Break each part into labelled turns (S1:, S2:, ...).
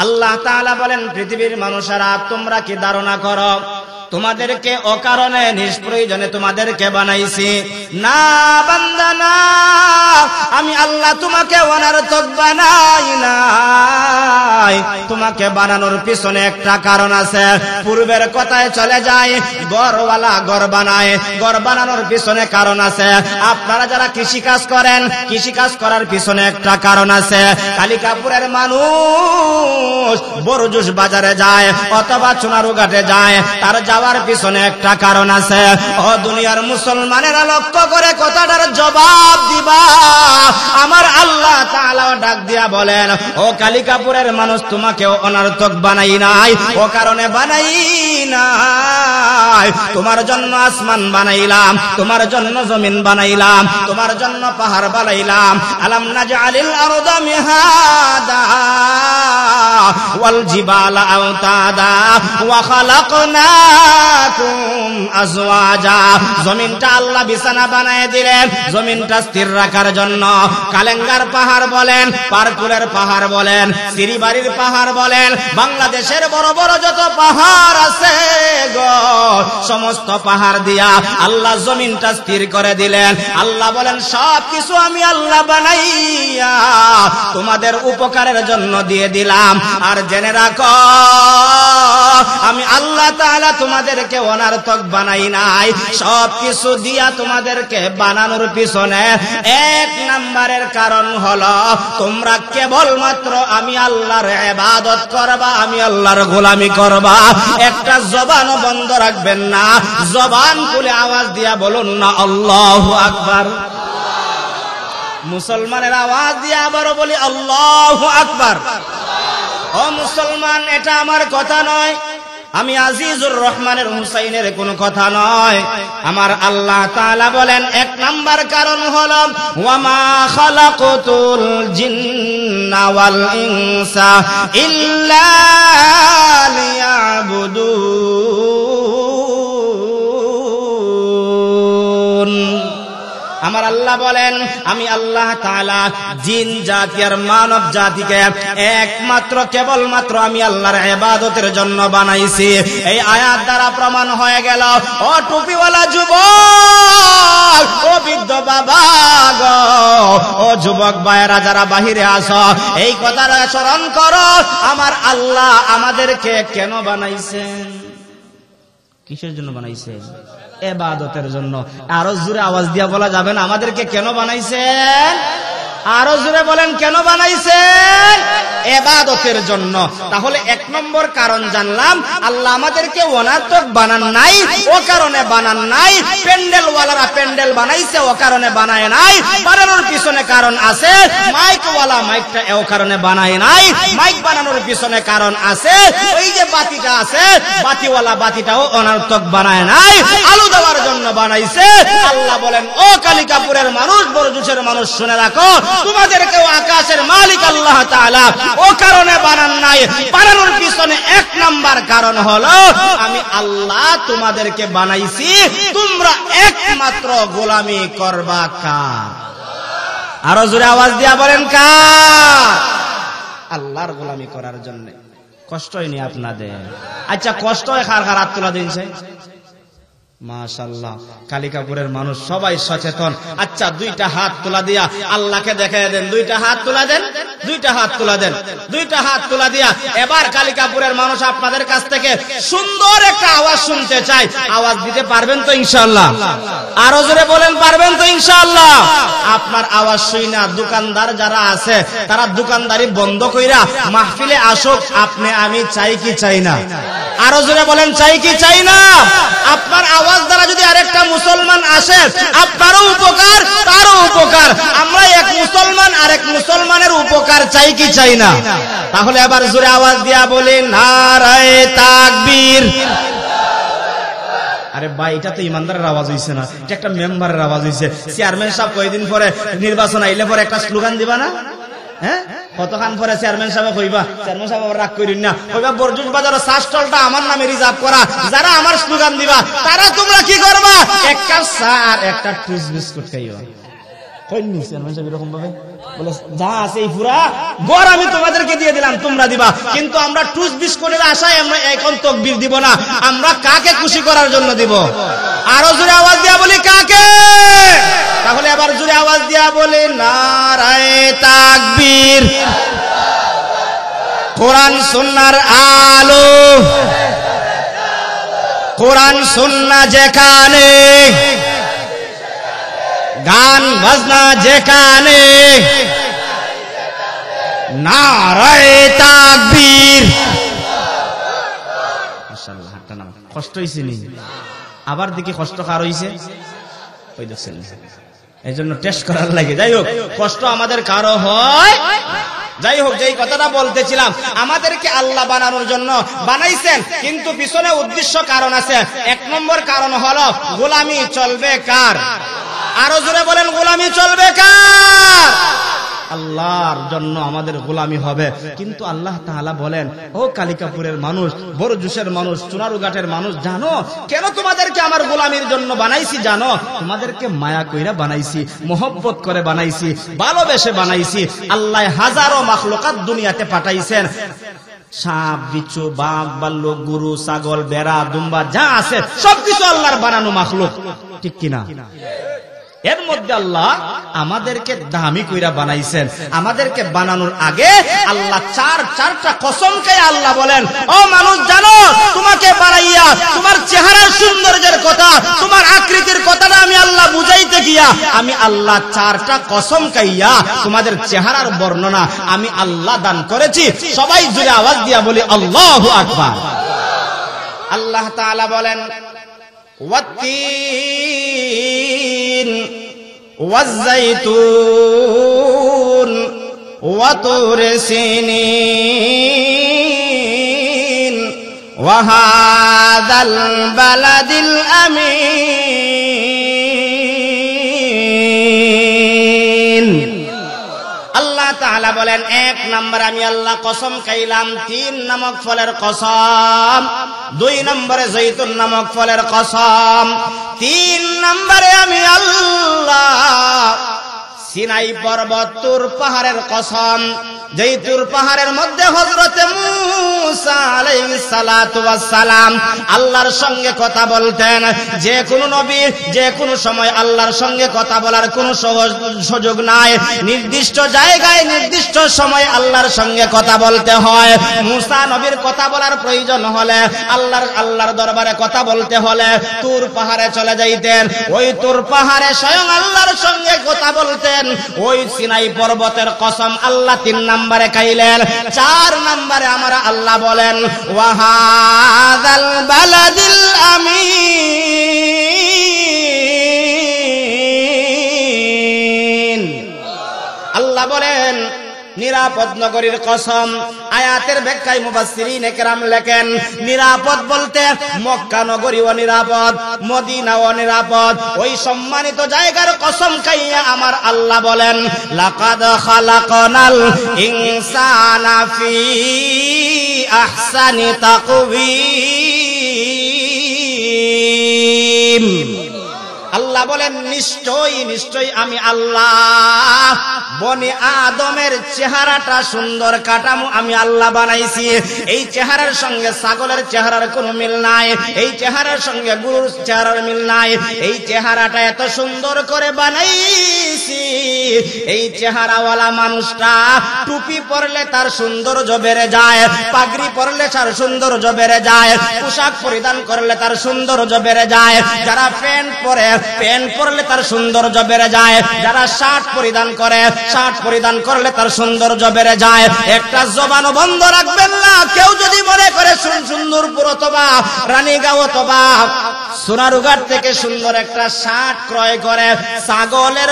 S1: আল্লাহ তাআলা বলেন, পৃথিবীর মানুষেরা তোমরা কি ধারণা করো তোমাদেরকে অকারণে নিষ্প্রয়োজনে তোমাদেরকে বানাইছি? না বান্দা না, আমি আল্লাহ তোমাকে অনর্থক বানাই নাই। তোমাকে বানানোর পিছনে একটা কারণ আছে। পূর্বের কথায় চলে যায়, ঘরওয়ালা ঘর বানায়, ঘর বানানোর পিছনে কারণ আছে। আপনারা যারা কৃষিকাজ করেন, কৃষিকাজ করার পিছনে একটা কারণ আছে। কালিকাপুরের মানুষ বড়জুস বাজারে যায় অথবা চুনারুঘাটে যায়, তার যাওয়ার পিছনে একটা কারণ আছে। ও দুনিয়ার মুসলমানেরা লক্ষ্য করে কথাটার জবাব দিবা। আমার আল্লাহ তাআলা ডাক দিয়া বলেন, ও কালিকাপুরের মানুষ, তোমাকেও অনর্থক বানাই নাই, ও কারণে বানাই নাই। তোমার জন্য আসমান বানাইলাম, তোমার জন্য জমিন বানাইলাম, তোমার জন্য পাহাড় বানাইলাম। আলাম নাজআলিল আরদা মিহাদা ওয়াল জিবালা আওতাদা ওয়া খালাকনাকুম আজওয়াজা। জমিনটা আল্লাহ বিছানা বানায় দিলেন জমিনটা স্থির রাখার জন্য। কালেঙ্গার পাহাড় বলেন, পারকুলের পাহাড় বলেন, সিরিবাড়ির পাহাড় বলেন, বাংলাদেশের বড় বড় যত পাহাড় আছে গো, সমস্ত পাহাড় দিয়া আল্লাহ জমিনটা স্থির করে দিলেন। আল্লাহ বলেন, সব কিছু আমি আল্লাহ বানাইয়া তোমাদের উপকারের জন্য দিয়ে দিলাম। আর জেনে রাখো, আমি আল্লাহ তাআলা তোমাদেরকে অনর্থক বানাই নাই। সব কিছু দিয়া তোমাদেরকে বানানোর পিছনে এক নম্বরের কারণ হলো, তোমরা কেবলমাত্র আমি আল্লাহর ইবাদত করবা, আমি আল্লাহর গোলামি করবা। একটা জবানও বন্ধ রাখবেন না, জবান খুলে আওয়াজ দিয়া বলুন না আল্লাহু আকবার। মুসলমানের আওয়াজ দিয়ে আবারও বলি আল্লাহু আকবার। ও মুসলমান, এটা আমার কথা নয়, আমি আজিজুর রহমানের হুসাইনের কোনো কথা নয়। আমার আল্লাহ তাআলা বলেন, এক নাম্বার কারণ হলো, ওয়ামা খালাকতুল জিন্না ওয়াল ইনসা ইল্লা লিয়াবুদুন। আমার আল্লাহ বলেন, আমি আল্লাহ তাআলা জিন জাতি আর মানব জাতিকে একমাত্র কেবলমাত্র আমি আল্লাহর ইবাদতের জন্য বানাইছি। এই আয়াত দ্বারা প্রমাণ হয়ে গেল, ও টুপিওয়ালা যুবক, ও বৃদ্ধ বাবা গো, ও যুবক ভাইয়েরা যারা বাহিরে আসো, এই কথাটা স্মরণ করো, আমার আল্লাহ আমাদেরকে কেন বানাইছেন? কিসের জন্য বানাইছেন? ইবাদতের জন্য। আরো জোরে আওয়াজ দিয়া বলা যাবে না, আমাদেরকে কেন বানাইছেন? আরো জোরে বলেন, কেন বানাইছেন? ইবাদতের জন্য। তাহলে এক নম্বর কারণ জানলাম, আল্লাহ আমাদেরকে অনর্থক বানান নাই, ও কারণে বানান নাই। প্যান্ডেলওয়ালারা প্যান্ডেল বানাইছে, ও কারণে বানায় নাই। বানানোর পিছনে কারণ আছে। মাইকওয়ালা মাইকটা ও কারণে বানায় নাই, মাইক বানানোর পিছনে কারণ আছে। ওই যে বাতিটা আছে, বাতিওয়ালা বাতিটাও অনর্থক বানায় নাই, আলো দেওয়ার জন্য বানাইছে। আল্লাহ বলেন, ও কালিকাপুরের মানুষ, বড়জুসের মানুষ, শুনে রাখো, তোমাদেরকেও আকাশের মালিক আল্লাহ তাআলা ও কারণে বানান নাই। বানানোর পিছনে এক নাম্বার কারণ হলো, আমি আল্লাহ তোমাদেরকে বানাইছি, তোমরা একমাত্র গোলামি করবা কার? আরো জোরে আওয়াজ দিয়া বলেন, কার? আল্লাহর গোলামি করার জন্য। কষ্ট হয়নি আপনাদের? আচ্ছা, কষ্ট হয় কার কার? হাত তোলা দিন। মাশাআল্লাহ, কালিকাপুরের মানুষ সবাই সচেতন। আচ্ছা, দুইটা হাত তোলা দিয়া আল্লাহকে দেখায় দেন। দুইটা হাত তোলা দেন, দুইটা হাত তোলা দেন, দুইটা হাত তোলা দিয়া এবার কালিকাপুরের মানুষ আপনাদের কাছ থেকে সুন্দর একটা আওয়াজ শুনতে চাই। আওয়াজ দিতে পারবেন তো ইনশাআল্লাহ? আরো জোরে বলেন, পারবেন তো ইনশাআল্লাহ? আপনার আওয়াজ শুই না দোকানদার যারা আছে তারা দোকানদারি বন্ধ কইরা মাহফিলে আসুক। আপনি আমি চাই কি চাই না? আরো জোরে বলেন, চাই কি চাই না? আপনার আওয়াজ দ্বারা যদি আরেকটা মুসলমান আসে, আপনারও উপকার, তারও উপকার। আমরা এক মুসলমান আরেক মুসলমানের উপকার চাই কি চাই না? তাহলে আবার জোরে আওয়াজ দিয়া বলেন, নারায়ে তাকবীর। আরে ভাই, এটা তো ইমানদারের আওয়াজ হইছে না, এটা একটা মেম্বারের আওয়াজ হইছে। চেয়ারম্যান সাহেব কয়েকদিন পরে নির্বাচন আইলে পরে একটা স্লোগান দিবা না? হ্যাঁ, কতক্ষণ পরে চেয়ারম্যান সাহেব কইবা, চেয়ারম্যান সাহেব রাগ করিন না, কইবা বরজুস বাজারের চা স্টলটা আমার নামে রিজার্ভ করা। যারা আমার স্লোগান দিবা তারা তোমরা কি করবা? এক কাপ চা আর একটা টুস বিস্কুট খাইবা। এরকম ভাবে বলে যা আছে এই পুরা গড় আমি তোমাদেরকে দিয়ে দিলাম, তোমরা দিবা। কিন্তু আমরা টুস বিস্কুটের আশায় আমরা এখন তাকবীর দিব না, আমরা কাকে খুশি করার জন্য দিব? আরো জোরে আওয়াজ দিয়া বলি কাকে? তাহলে আবার জোরে আওয়াজ দিয়া বলি নারায়ে তাকবীর। কোরআন সুন্নাহর আলো, কোরআন সুন্নাহ যেখানে, গান বাজনা যেখানে, নারায়ে তাকবীর। মাশাআল্লাহ, হাতটা নাম কষ্ট হইছে নি? আবার দেখি কষ্ট কার হইছে? ওই দেখছেন, এই জন্য টেস্ট করার লাগে। যাই হোক, কষ্ট আমাদের কারো হয়। যাই হোক, যেই কথাটা বলতেছিলাম, আমাদেরকে আল্লাহ বানানোর জন্য বানাইছেন, কিন্তু পিছনে উদ্দেশ্য কারণ আছে। এক নম্বর কারণ হলো গোলামি চলবে কার? আরো জোরে বলেন, গোলামি চলবে কার? আল্লাহর জন্য আমাদের গোলামি হবে। কিন্তু আল্লাহ তাআলা বলেন, ও কালিকাপুরের মানুষ, বড়জুশের মানুষ, চুনারুঘাটের মানুষ, জানো কেন তোমাদেরকে আমার গোলামির জন্য বানাইছি? জানো, তোমাদেরকে মায়া কইরা বানাইছি, মোহব্বত করে বানাইছি, ভালোবেসে বানাইছি। আল্লাহ হাজারো মাখলুকাত দুনিয়াতে পাঠাইছেন। সাপ, বিচ্ছু, বাঘ, ভাল্লুক, গরু, ছাগল, বেড়া, দুম্বা যা আছে সবকিছু আল্লাহর বানানো মাখলুক, ঠিক কিনা? এর মধ্যে আল্লাহ আমাদেরকে দামি কইরা বানাইছেন। আমাদেরকে বানানোর আগে আল্লাহ চারটা কসম খেয়ে আল্লাহ বলেন, ও মানুষ, জানো তোমাকে বানাইয়া তোমার চেহারার সৌন্দর্যের কথা, তোমার আকৃতির কথাটা আমি আল্লাহ বুঝাইতে গিয়া আমি আল্লাহ চারটা কসম খাইয়া তোমাদের চেহারার বর্ণনা আমি আল্লাহ দান করেছি। সবাই জুড়ে আওয়াজ দিয়া বলি আল্লাহু আকবার। আল্লাহ তাআলা বলেন, ওয়াত্তিন ওয়াজ্জাইতুন ওয়া তুর সিনিন ওয়া হাযাল বালাদিল আমিন। আল্লাহ তাআলা বলেন, এক নম্বর আমি আল্লাহ কসম খাইলাম ৩ নামক ফলের কসম, ২ নম্বরে জৈতুন নামক ফলের কসম, ৩ নম্বরে আমি আল্লাহ সিনাই পর্বত তুর পাহাড়ের কসম। যেই তুর পাহাড়ের মধ্যে হযরতে মূসা আলাইহিস সালাতু ওয়াস সালাম আল্লাহর সঙ্গে কথা বলতেন। যে কোন নবী যে কোন সময় আল্লাহর সঙ্গে কথা বলার কোনো সুযোগ নাই, নির্দিষ্ট জায়গায় নির্দিষ্ট সময় আল্লাহর সঙ্গে কথা বলতে হয়। মূসা নবীর কথা বলার প্রয়োজন হলে আল্লাহর দরবারে কথা বলতে হলে তুর পাহাড়ে চলে যাইতেন। ওই তুর পাহাড়ে স্বয়ং আল্লাহর সঙ্গে কথা বলতেন। ওই সিনাই পর্বতের কসম আল্লাহ ৩ নম্বরে খাইলেন। ৪ নম্বরে আমার আল্লাহ বলেন, ওয়া হাযাল বালাদিল আমিন। আল্লাহ বলেন, নিরাপদ নগরীর কসম। আয়াতের ব্যাখ্যায় মুফাসসিরিনে কেরাম লেখেন, নিরাপদ বলতে মক্কা নগরীও নিরাপদ, মদিনাও নিরাপদ। ওই সম্মানিত জায়গার কসম খাইয়া আমার আল্লাহ বলেন, লাকাদ খালাকনাল ইনসানা ফি আহসানি তাকওয়িম। আল্লাহ বলেন, নিশ্চয়ই আমি আল্লাহ বনি আদমের চেহারাটা সুন্দর কাঠামো আমি আল্লাহ বানাইছি। এই চেহারার সঙ্গে ছাগলের চেহারার কোনো মিল নাই, এই চেহারার সঙ্গে গরুর চেহারার মিল নাই। এই চেহারাটা এত সুন্দর করে বানাইছি, এই চেহারাওয়ালা মানুষটা টুপি পরলে তার সৌন্দর্য বেড়ে যায়, পাগড়ি পরলে তার সৌন্দর্য বেড়ে যায়, পোশাক পরিধান করলে তার সৌন্দর্য বেড়ে যায়। যারা প্যান্ট পরলে তার সৌন্দর্য বেড়ে যায়, যারা শার্ট পরিধান করলে তার সৌন্দর্য বেড়ে যায়। একটা জবানও বন্ধ রাখবেন না। কেউ যদি মনে করে সুন্দরপুর অথবা রানীগাঁও অথবা সোনারুঘাট থেকে সুন্দর একটা শার্ট ক্রয় করে ছাগলের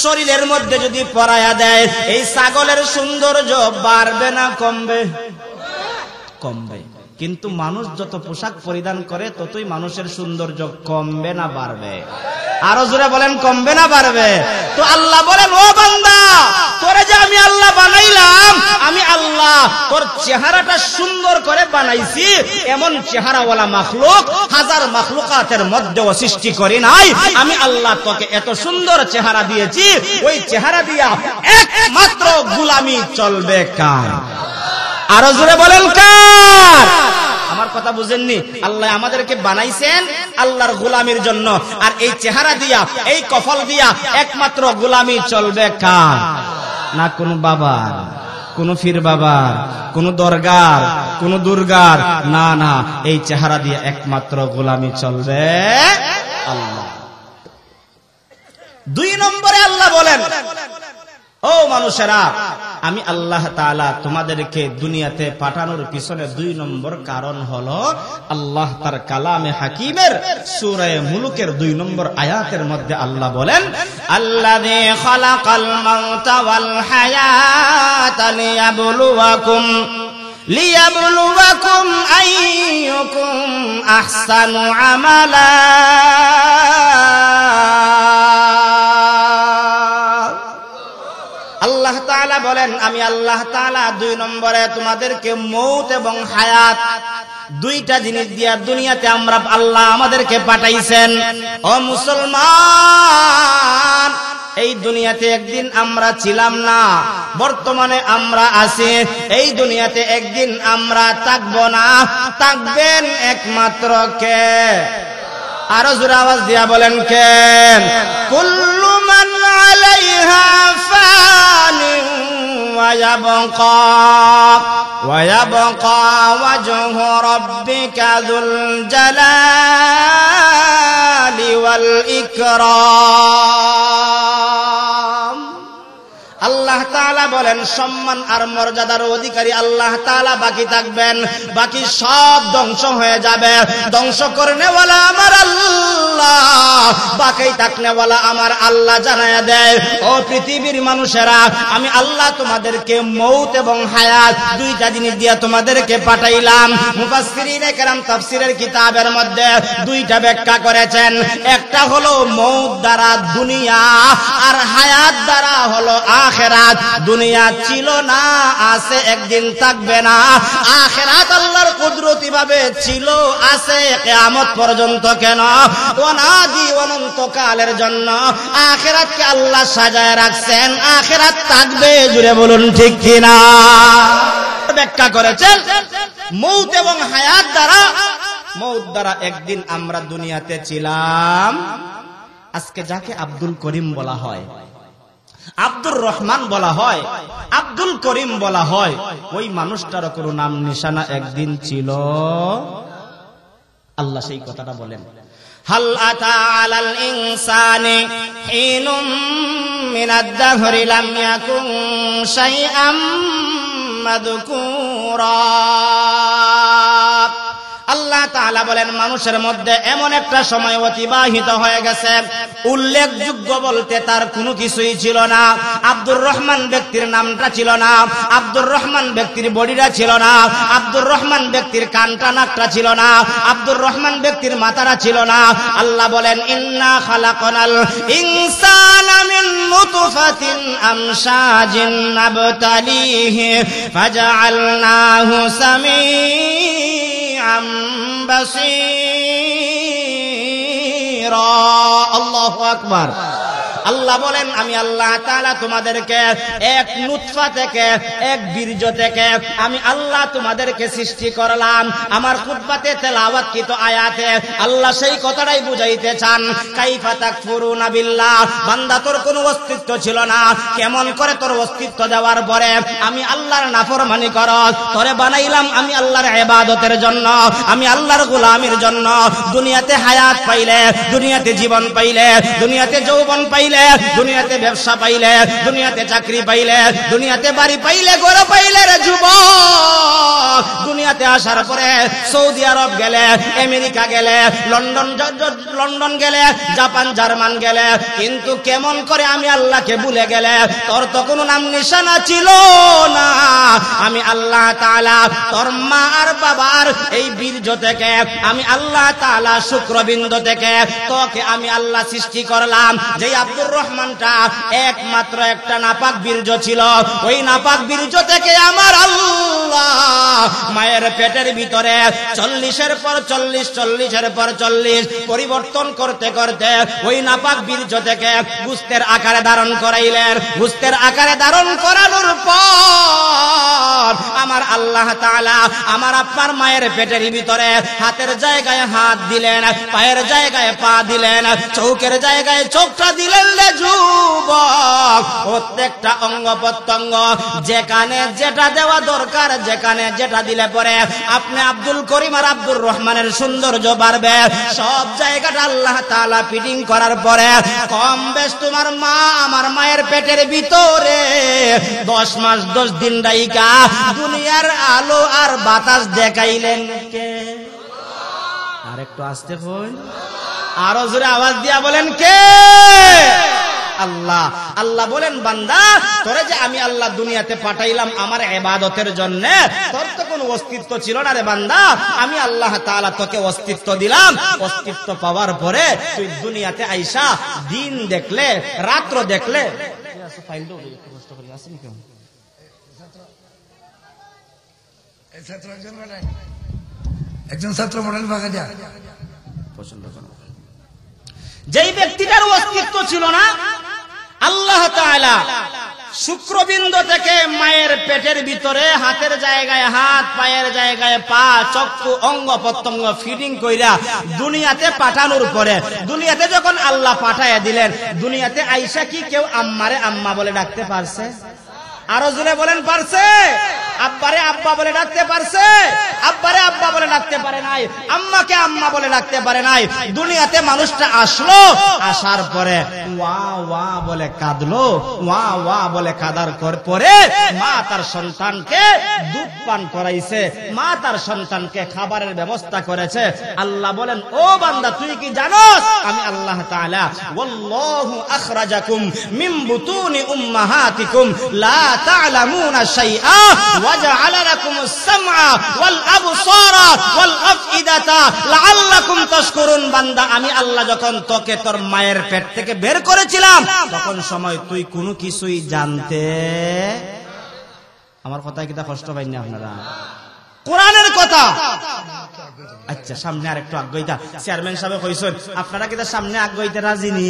S1: শরীরের মধ্যে যদি পরায়া দেয়, এই ছাগলের সৌন্দর্য বাড়বে না কমবে? কমবে। কিন্তু মানুষ যত পোশাক পরিধান করে ততই মানুষের সৌন্দর্য কমবে না বাড়বে? আরো জোরে বলেন কমবে না বাড়বে? তো আল্লাহ বলেন ও বান্দা, তোরে যে আমি আল্লাহ বানাইলাম, আমি আল্লাহ তোর চেহারাটা সুন্দর করে বানাইছি। এমন চেহারাওয়ালা মাখলুক হাজার মাখলুকাতের মধ্যেও সৃষ্টি করি নাই। আমি আল্লাহ তোকে এত সুন্দর চেহারা দিয়েছি, ওই চেহারা দিয়া একমাত্র গোলামি চলবে কার? আরো জোরে বলেন কার? আমার কথা বুঝেননি? আল্লাহ আমাদেরকে বানাইছেন আল্লাহর গোলামির জন্য, আর এই চেহারা দিয়া, এই কফল দিয়া একমাত্র গোলামি চলবে কার? না কোন বাবার, কোন ফির বাবার, কোন দরগার, কোন দুর্গার, না না, এই চেহারা দিয়ে একমাত্র গোলামি চলবে আল্লাহ। 2 নম্বরে আল্লাহ বলেন, ও মানুষেরা, আমি আল্লাহ তাআলা তোমাদেরকে দুনিয়াতে পাঠানোর পিছনে 2 নম্বর কারণ হলো, আল্লাহ তার কালামে হাকিমের সূরা মুলুকের 2 নম্বর আয়াতের মধ্যে আল্লাহ বলেন, আল্লাযী খালাকাল মাউতা ওয়াল হায়াতা লিয়াবলুয়াকুম আইয়ুকুম আহসানু আমালা। আল্লাহ তাআলা বলেন, আমি আল্লাহ তাআলা 2 নম্বরে তোমাদেরকে মৌত এবং হায়াত, 2টা জিনিস দিয়া দুনিয়াতে আমরা আল্লাহ আমাদেরকে পাঠাইছেন। ও মুসলমান, এই দুনিয়াতে একদিন আমরা ছিলাম না, বর্তমানে আমরা আছি। এই দুনিয়াতে একদিন আমরা থাকবো না, থাকবেন একমাত্র কে? আরো জোরে আওয়াজ দিয়া বলেন কে? কুল্লু মান আলাইহা ফানিন ওয়া ইয়াবকা ওয়াজহু রাব্বিকা যুল জালালি ওয়াল ইকরাম। আল্লাহ তাআলা বলেন, সম্মান আর মর্যাদার অধিকারী আল্লাহ তাআলা বাকি থাকবেন, বাকি সব ধ্বংস হয়ে যাবে। ধ্বংস করনেওয়ালা আমার আল্লাহ, বাকি থাকনেওয়ালা আমার আল্লাহ জানায়া দেয়, ও পৃথিবীর মানুষেরা, আমি আল্লাহ তোমাদেরকে মৌত এবং হায়াত 2টা জিনিস দিয়ে তোমাদেরকে পাঠাইলাম। মুফাসসিরিনে কেরাম তাফসীরের কিতাবের মধ্যে 2টা ব্যাখ্যা করেছেন। একটা হলো মৌত দ্বারা দুনিয়া, আর হায়াত দ্বারা হলো আখিরাত। দুনিয়া ছিল না, আছে, একদিন থাকবে না। আখিরাত আল্লাহর কুদরতি ভাবে ছিল, আছে কিয়ামত পর্যন্ত। কেন? অনাদি অনন্তকালের জন্য আখিরাতকে আল্লাহ সাজায় রাখছেন, আখিরাত থাকবে। জুড়ে বলুন ঠিক কিনা? ব্যাখ্যা করেছেন মৌত এবং হায়াত দ্বারা, মৌত দ্বারা একদিন আমরা দুনিয়াতে ছিলাম। আজকে যাকে আব্দুল করিম বলা হয়, আব্দুর রহমান বলা হয়, আব্দুল করিম বলা হয়, ওই মানুষটার কোনো নাম নিশানা একদিন ছিল। আল্লাহ সেই কথাটা বলেন, হাল আতা আলাল ইনসানি হিনুম মিনাদ দাহরি লাম ইয়াকুন শাইআম মাযকুরা। আল্লাহ তাআলা বলেন, মানুষের মধ্যে এমন একটা সময় অতিবাহিত হয়ে গেছে, উল্লেখযোগ্য বলতে তার কোনো কিছুই ছিল না। আব্দুর রহমান ব্যক্তির নামটা ছিল না, আব্দুর রহমান ব্যক্তির বডিটা ছিল না, আব্দুর রহমান ব্যক্তির কানটা নাকটা ছিল না, আব্দুর রহমান ব্যক্তির মাথাটা ছিল না। আল্লাহ বলেন, ইন্না খালাকনাল ইনসানা মিন নুতফাতিন আমশাজিন নাবতালিহি ফাজআলনাহু সামিআম বাসীরা। আল্লাহু আকবার। আল্লাহ বলেন, আমি আল্লাহ তাআলা তোমাদেরকে এক নুতফা থেকে, এক বীর্য থেকে আমি আল্লাহ তোমাদেরকে সৃষ্টি করলাম। আমার খুতবাতে তেলাওয়াতকৃত আয়াতে আল্লাহ সেই কথাটাই বুঝাইতে চান, কাইফা তাকফুরুনা বিল্লাহ। বান্দা, তোর কোনো অস্তিত্ব ছিল না, কেমন করে তোর অস্তিত্ব দেওয়ার পরে আমি আল্লাহর নাফরমানি করস? তোরে বানাইলাম আমি আল্লাহর ইবাদতের জন্য, আমি আল্লাহর গোলামির জন্য। দুনিয়াতে হায়াত পাইলে, দুনিয়াতে জীবন পাইলে, দুনিয়াতে যৌবন পাইলে, দুনিয়াতে ব্যবসা পাইলে, দুনিয়াতে চাকরি পাইলে, দুনিয়াতে বাড়ি পাইলে, ঘর পাইলে রে যুবক, দুনিয়া দুনিয়াতে আসার পরে সৌদি আরব গেলে, আমেরিকা গেলে, লন্ডন গেলে, জাপান জার্মান গেলে, কিন্তু কেমন করে আমি আল্লাহকে ভুলে গেলে? তোর তো কোনো নাম নিশানা ছিল না। আমি আল্লাহ তাআলা তোর মা আর বাবার এই বীর্য থেকে, আমি আল্লাহ তাআলা শুক্রবিন্দু থেকে তোকে আমি আল্লাহ সৃষ্টি করলাম। যেই আব্দুর রহমানটা একমাত্র একটা নাপাক বীর্য ছিল, ওই নাপাক বীর্য থেকে আমার আল্লাহ মায়ের পেটের ভিতরে 40-এর পর 40, 40-এর পর 40 পরিবর্তন করতে করতে ওই নাপাক বীর্য থেকে গোশতের আকারে ধারণ করাইলেন। গোশতের আকারে ধারণ করানোর পর আমার আল্লাহ তাআলা আমার আপনার মায়ের পেটের ভিতরে হাতের জায়গায় হাত দিলেন, পায়ের জায়গায় পা দিলেন, চোখের জায়গায় চোখটা দিলেন। রে যুবক, প্রত্যেকটা অঙ্গ প্রত্যঙ্গ যেখানে যেটা দেওয়া দরকার, যেখানে যেটা দিলে পরে আপনি আব্দুল করিম আর আব্দুর রহমানের সৌন্দর্য বাড়বে, সব জায়গাটা আল্লাহ তাআলা ফিটিং করার পরে কম বেশ তোমার মা আমার মায়ের পেটের ভিতরে 10 মাস 10 দিন রাইকা দুনিয়ার আলো আর বাতাস দেখাইলেন কে? আর একটু আস্তে কই, আরো জোরে আওয়াজ দিয়া বলেন কে? আল্লাহ। আল্লাহ বলেন, বান্দা তোরে যে আমি আল্লাহ দুনিয়াতে পাঠাইলাম আমার ইবাদতের জন্য, তোর তো কোনো অস্তিত্ব ছিল না রে বান্দা। আমি আল্লাহ তাআলা তোকে অস্তিত্ব দিলাম। অস্তিত্ব পাওয়ার পরে তুই দুনিয়াতে আইসা দিন দেখলে, রাত্র দেখলে।
S2: একজন ছাত্র মডেল ভাগা যা
S1: পছন্দ করো। যেই ব্যক্তিটার অস্তিত্ব ছিল না, আল্লাহ তাআলা শুক্রবিন্দু থেকে মায়ের পেটের ভিতরে হাতের জায়গায় হাত, পায়ের জায়গায় পা, চক্ষু, অঙ্গ প্রত্যঙ্গ ফিটিং কইরা দুনিয়াতে পাঠানোর পরে, দুনিয়াতে যখন আল্লাহ পাঠায়া দিলেন, দুনিয়াতে আইসা কি কেউ আম্মারে আম্মা বলে ডাকতে পারছে? আরো জোরে বলেন, পারছে? আব্বারে আব্বা বলে ডাকতে পারছে? আব্বারে আব্বা বলে ডাকতে পারে নাই, আম্মাকে আম্মা বলে ডাকতে পারে নাই। দুনিয়াতে মানুষটা আসলো, আসার পরে ওয়া ওয়া বলে কাঁদলো, ওয়া ওয়া বলে কাঁদার পরে মা তার সন্তানকে দুধ পান করাইছে, মা তার সন্তানকে খাবারের ব্যবস্থা করেছে। আল্লাহ বলেন, ও বান্দা তুই কি জানোস আমি আল্লাহ তাআলা ওয়াল্লাহু আখরাজাকুম মিন বুতুনি উম্মাহাতিকুম লা তা'লামুনা শাইআ ওয়াজআলা লাকুমুস সামআ ওয়াল আবসারা ওয়াল আফইদাতা লাআল্লাকুম তাশকুরুন। বান্দা আমি আল্লাহ যখন তোকে তোর মায়ের পেট থেকে বের করেছিলাম, তখন সময় তুই কোনো কিছুই জানতে। আমার কথা কি তা কষ্ট পাই না আপনারা? কোরআনের কথা। আচ্ছা, সামনে আর একটু আগ্রহিতা চেয়ারম্যান সাহেব কইছেন, আপনারা কি তার সামনে আগ্রহিতে রাজি নি?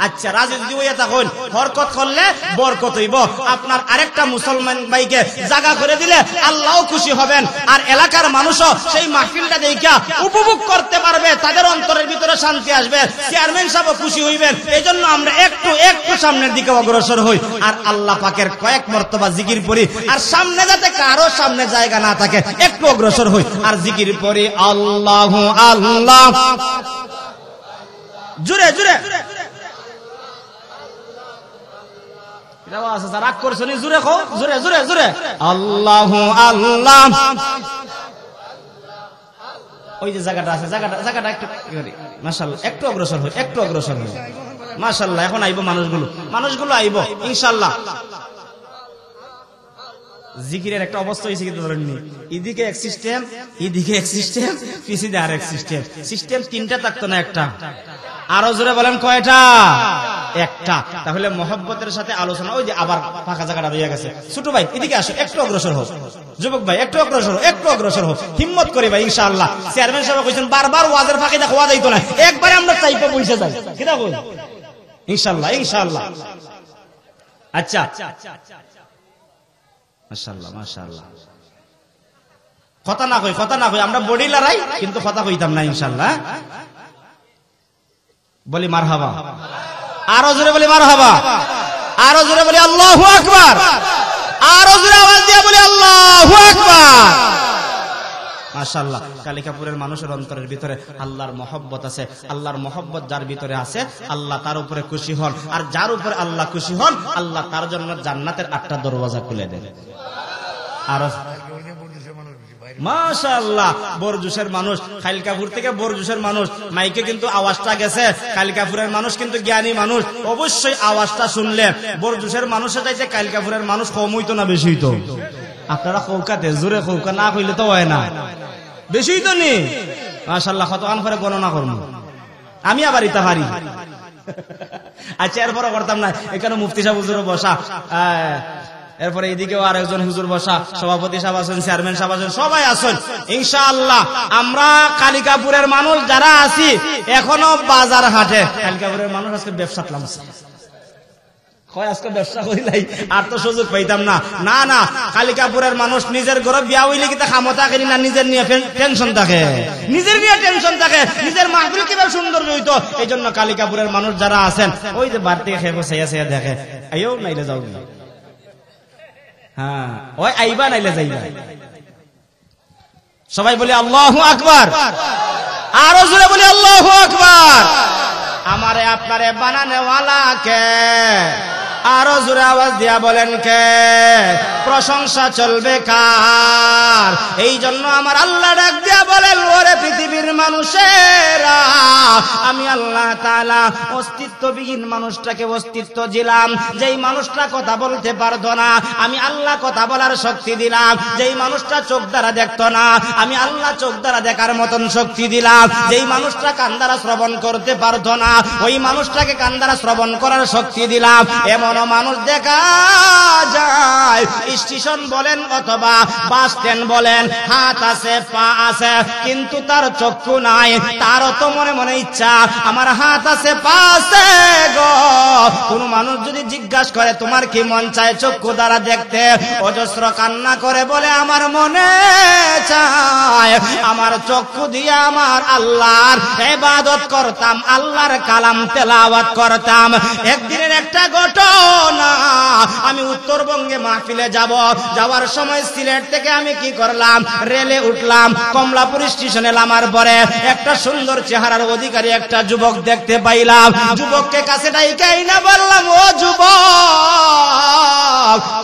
S1: আচ্ছা, রাজি যদি হইয়া থাকুন, হরকত করলে বরকত হইব। আপনার আরেকটা মুসলমান ভাইকে জায়গা করে দিলে আল্লাহও খুশি হবেন, আর এলাকার মানুষও সেই মাহফিলটা দেখা উপভোগ করতে পারবে, তাদের অন্তরের ভিতরে শান্তি আসবে, চেয়ারম্যান সাহেব খুশি হইবেন। এই জন্য আমরা একটু একটু সামনের দিকে অগ্রসর হই, আর আল্লাহ পাকের কয়েক মর্তবা জিকির পড়ি, আর সামনে যাতে কারো সামনে জায়গা না থাকে একটু অগ্রসর হই আর জিকির পড়ি। আল্লাহু আল্লাহ, জুড়ে জুড়ে রাগ করছো নি? জুড়ে কো, জুড়ে জুড়ে জুড়ে আল্লাহু আল্লাহ। ওই যে জায়গাটা আছে, জায়গাটা একটু মাশাআল্লাহ, একটু অগ্রসর হই, একটু অগ্রসর হই। মাশাআল্লাহ, এখন আইবো মানুষগুলো আইবো ইনশাআল্লাহ। জিকিরের একটা অবস্থা হয়েছে কিন্তু ধরেননি, এদিকে এক সিস্টেম, এদিকে এক সিস্টেম, পিছিয়ে আর এক সিস্টেম। সিস্টেম তিনটা থাকতো না, একটা। আরো জোরে বলেন কয়টা? একটা। তাহলে মহব্বতের সাথে আলোচনা। ওই যে আবার ফাঁকা জায়গাটা রয়ে গেছে। ছোট ভাই এদিকে আসো, একটু অগ্রসর হোক। যুবক ভাই একটু অগ্রসর হোক, একটু অগ্রসর হোক, হিম্মত করে ভাই ইনশাআল্লাহ। চেয়ারম্যান সাহেব কইছেন বারবার ওয়াজের ফাঁকে দেখো, ওয়াজ আইতো না, একবারে আমরা চাইপা পয়সা যাই, কি দেখো ইনশাআল্লাহ ইনশাআল্লাহ। আচ্ছা, মাশাআল্লাহ মাশাআল্লাহ। কথা না কই আমরা বডি লড়াই, কিন্তু কথা কইতাম না ইনশাআল্লাহ। বলি মারহাবা, আরো জোরে বলি মারহাবা, আরো জোরে বলি আল্লাহু আকবার, আরো জোরে আওয়াজ দিয়ে বলি আল্লাহু আকবার। মাশাআল্লাহ, কালিকাপুরের মানুষের অন্তরের ভিতরে আল্লাহর মহব্বত আছে। আল্লাহর মহব্বত যার ভিতরে আছে, আল্লাহ তার উপরে খুশি হন, আর যার উপরে আল্লাহ খুশি হন, আল্লাহ তার জন্য জান্নাতের 8টা দরওয়াজা খুলে দেন। আর মাশাআল্লাহ, বরজুসের মানুষ, খাইলকাপুর থেকে বরজুসের মানুষ, মাইকে কিন্তু আওয়াজটা গেছে। খাইলকাপুরের মানুষ কিন্তু জ্ঞানী মানুষ, অবশ্যই আওয়াজটা শুনলে বরজুসের মানুষের চাইতে খাইলকাপুরের মানুষ কম হইতো না বেশি হইতো? আপনারা কৌকাতে জোরে কৌকা না কইলে তো হয় না, বেশি হইতো নি? মাশাআল্লাহ, কতক্ষণ পরে গণনা করবো আমি আবার ইতা পারি। আচ্ছা, এরপরে করতাম না, এখানে মুফতি সাহেব হুজুর বসা, এরপরে এদিকেও আর একজন হুজুর বসা, সভাপতি সাহেব আছেন, চেয়ারম্যান সাহেব আছেন, সবাই আছেন। ইনশাআল্লাহ আমরা কালিকাপুরের মানুষ যারা আছি এখনো বাজার হাটে, কালিকাপুরের মানুষ আজকে ব্যবসা নামছে, আজকে ব্যবসা করিলাই আর তো সুযোগ পাইতাম না। না না, কালিকাপুরের মানুষ নিজের ঘরে বিয়া হইলে কি ক্ষমতা করি না, নিজের নিয়ে টেনশন থাকে, নিজের নিয়ে টেনশন থাকে, নিজের মাহফিল কিভাবে সুন্দর হইতো। এই জন্য কালিকাপুরের মানুষ যারা আছেন ওই যে বার থেকে খেয়ে চেয়ে চেয়ে দেখে, আইও নাইলে যাও, হ্যাঁ ওই আইবা নাইলে যাইবা। সবাই বলি আল্লাহু আকবার, আরো জোরে বলি আল্লাহু আকবার। আমারে আপনারে বানানেওয়ালা কে? আরো জোরে আওয়াজ দিয়া বলেন কে? প্রশংসা চলবে কার? এই জন্য আমার আল্লাহ ডাক দিয়া বলেন, ওরে পৃথিবীর মানুষেরা, আমি আল্লাহ তাআলা অস্তিত্ববিহীন মানুষটাকে অস্তিত্ব দিলাম। যেই মানুষটা কথা বলতে পারতো না, আমি আল্লাহ কথা বলার শক্তি দিলাম। যেই মানুষটা চোখ দ্বারা দেখতো না, আমি আল্লাহ চোখ দ্বারা দেখার মতন শক্তি দিলাম। যেই মানুষটা কান দ্বারা শ্রবণ করতে পারতো না, ওই মানুষটাকে কান দ্বারা শ্রবণ করার শক্তি দিলাম। এমন মানুষ দেখা যায়, স্টেশন বলেন অথবা বাস স্ট্যান্ড বলেন, হাত আছে পা আছে কিন্তু তার চক্ষু নাই। তারও তো মনে মনে ইচ্ছা আমার হাত আছে পা আছে গো। কোন মানুষ যদি জিজ্ঞাসা করে তোমার কি মন চায় চক্ষু দ্বারা দেখতে, অজস্র কান্না করে বলে আমার মনে চায় আমার চক্ষু দিয়ে আমার আল্লাহর ইবাদত করতাম, আল্লাহর কালাম তেলাওয়াত করতাম। একদিনের একটা ঘটনা, আমি উত্তরবঙ্গে মাহফিলে যাব, যাওয়ার সময় সিলেট থেকে আমি কি করলাম, রেলে উঠলাম, কমলাপুর স্টেশনে নামার পরে একটা সুন্দর চেহারার অধিকারী একটা যুবক দেখতে পাইলাম। যুবককে কাছে ডাইকাই না বললাম, ও যুবক